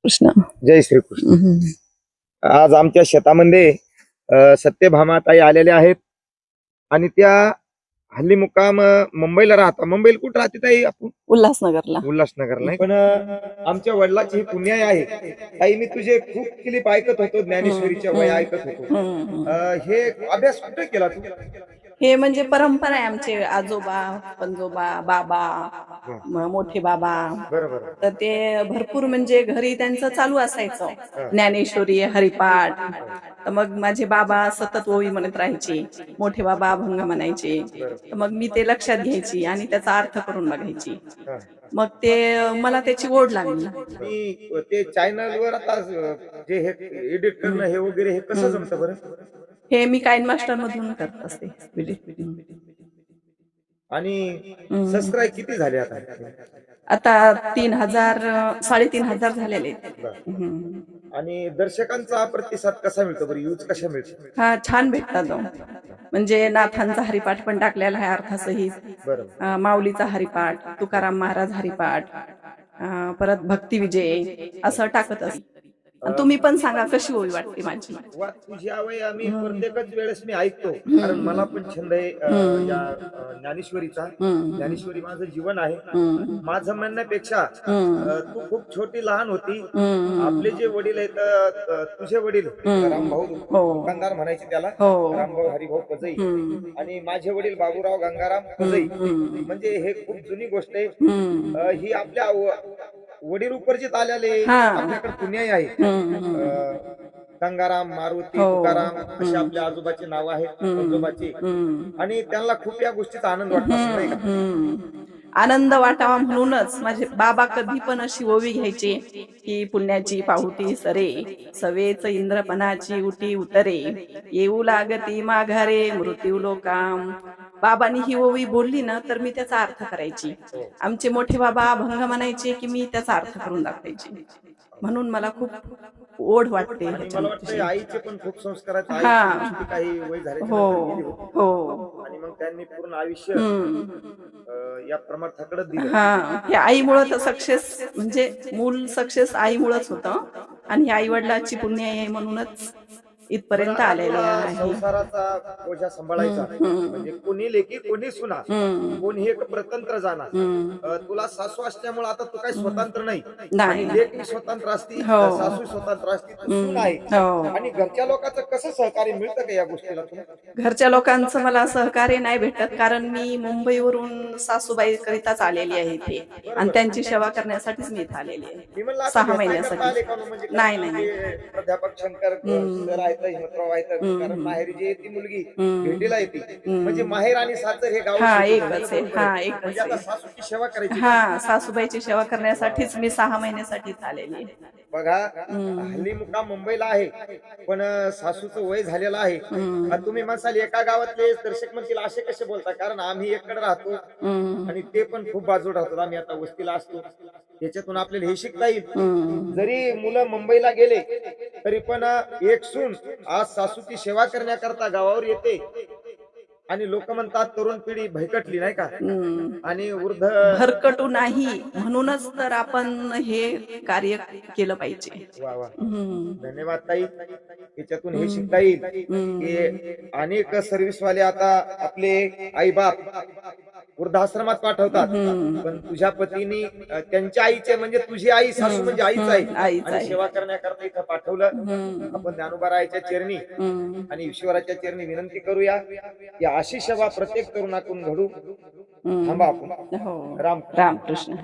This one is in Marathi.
कृष्ण. जय श्रीकृष्ण. हम्म. आज आमच्या शेतामध्ये सत्यभामाताई आलेल्या आहेत आणि त्या हल्ली मुक्काम मुंबईला राहतात. मुंबईला कुठं राहते ताई आपण? उल्हासनगरला. उल्हासनगरला नाही पण आमच्या वडिलाची ही पुण्याई आहे. ताई मी तुझे खूप क्लिप ऐकत होतो, ज्ञानेश्वरीच्या वया ऐकत होतो. हे अभ्यास कुठे केला तू? हे म्हणजे परंपरा आहे आमचे आजोबा पंजोबा बाबा मोठे बाबा. बरोबर. तर ते भरपूर म्हणजे घरी त्यांचं चालू असायचं ज्ञानेश्वरी हरिपाठ. तर मग माझे बाबा सतत ओवी म्हणत राहायचे, मोठे बाबा अभंग म्हणायचे. तर मग मी ते लक्षात घ्यायची आणि त्याचा अर्थ करून बघायची. मग ते मला त्याची ओढ लागली. आणि ते चॅनल वर आता जे हे एडिट करणं हे वगैरे हे कसं जमतं बरं? हे मी काइन मास्टर मधून करत असते. आणि सबस्क्राईब किती झाले आता? आता 3000 3,500 झालेले आहेत. आणि दर्शकांचा प्रतिसाद कसा मिळतो बरं? यूज कशा मिळतो? हा छान भेटतात. म्हणजे नाथांचा हरिपाठ पण टाकलेला आहे अर्थासहित. माऊलीचा हरिपाठ, तुकाराम महाराज हरिपाठ, परत भक्ती विजय असं टाकत असते. तुम्ही पण सांगा कशी ओवी वाटते माझी. तुझी आवय आम्ही प्रत्येकच वेळेस मी ऐकतो, कारण मला पण छंद आहे या ज्ञानेश्वरीचा. ज्ञानेश्वरी माझं जीवन आहे. माझं म्हणण्यापेक्षा तू खूप छोटी लहान होती. आपले जे वडील आहेत, तुझे वडील रामभाऊ दुकानदार म्हणायचे त्याला, रामभाऊ हरिभाऊ पजई, आणि माझे वडील बाबूराव गंगाराम पजई. म्हणजे हे खूप जुनी गोष्ट आहे. ही आपल्या वडील उपर्जित आलेले आपल्याकडे पुण्याई आहे. गंगाराम, मारुती, तुकाराम असे आपल्या आजोबाचे नाव आहेत, आजोबाची. आणि त्यांना खूप या गोष्टीचा आनंद वाटत असेल नाही का? आनंद वाटावा म्हणूनच माझे बाबा कधी पण अशी ओवी घ्यायचे की पुण्याची पाहुती सरे, सवेच इंद्रपणाची उटी उतरे, येऊ लागती माघारे मृत्यू लोकाम. बाबांनी ही ओवी बोलली ना तर मी त्याचा अर्थ करायची. आमचे मोठे बाबा अभंग म्हणायचे की मी त्याचा अर्थ करून दाखवायची. म्हणून मला खूप ओढ वाटते. मला वाटतं आईचे पण खूप संस्कार आहेत. काही वय झाले हो. आणि मग त्यांनी पूर्ण आयुष्य या प्रमाणात दिलं. हे आईमुळे तर सक्सेस, म्हणजे मूल सक्सेस आईमुळेच होतं. आणि आई वडिलांची पुण्य आहे म्हणूनच इथपर्यंत आलेले आहे. संसाराचा बोजा सांभाळायचा म्हणजे कोणी लेकी कोणी सुना, कोणी एक प्रतंत्र जाणार. तुला सासू असल्यामुळे आता तू काही स्वतंत्र नाही. लेकी स्वतंत्र असती, सासू स्वतंत्र असती, तू सून आहे. आणि घरच्या लोकांचं कसं सहकार्य मिळतं का या गोष्टीला? घरच्या लोकांचं मला सहकार्य नाही भेटत, कारण मी मुंबईवरून सासूबाई करिताच आलेली आहे इथे आणि त्यांची सेवा करण्यासाठीच मी इथे आलेली आहे 6 महिन्यासाठी. नाही नाही प्राध्यापक शंकर सर आहेत, हिमतराव आहेत, कारण माहेरी जी ती मुलगी भेटीला येते. म्हणजे माहेर आणि सासर हे गाव एकच आहे. एकच आहे. सासूची सेवा करायची. सासूबाईची सेवा करण्यासाठीच मी 6 महिन्यासाठी आलेली आहे. बघा, हल्ली मुक्काम मुंबईला आहे, पण सासूचं वय झालेलं आहे. तुम्ही म्हणसाल एका गावातले दर्शक म्हणतील असे कसे बोलता, कारण आम्ही एककडे राहतो आणि ते पण खूप बाजू राहतात. आम्ही आता वस्तीला असतो. त्याच्यातून आपल्याला हे शिकता येईल. जरी मुलं मुंबईला गेले तरी पण एक सून आज सासूची सेवा करण्याकरता गावावर येते. आणि लोक म्हणतात तरुण पिढी भयकटली नाही का, आणि वृद्ध भरकटू नाही, म्हणूनच तर आपण हे कार्य केलं पाहिजे. वा वा, धन्यवाद ताई. त्याच्यातून हे शिकता येईल की अनेक सर्व्हिसवाले आता आपले आई बाप वृद्धाश्रमात पाठवतात, पण तुझ्या पतीने त्यांच्या आईचे म्हणजे तुझी आई, सासू म्हणजे आईच आहे, आणि सेवा करण्याकरता इथं पाठवलं. आपण ज्ञानोबारायाच्या चरणी आणि ईश्वराच्या चरणी विनंती करूया की अशी सेवा प्रत्येक तरुणातून घडू. थांबा आपण. रामकृष्ण.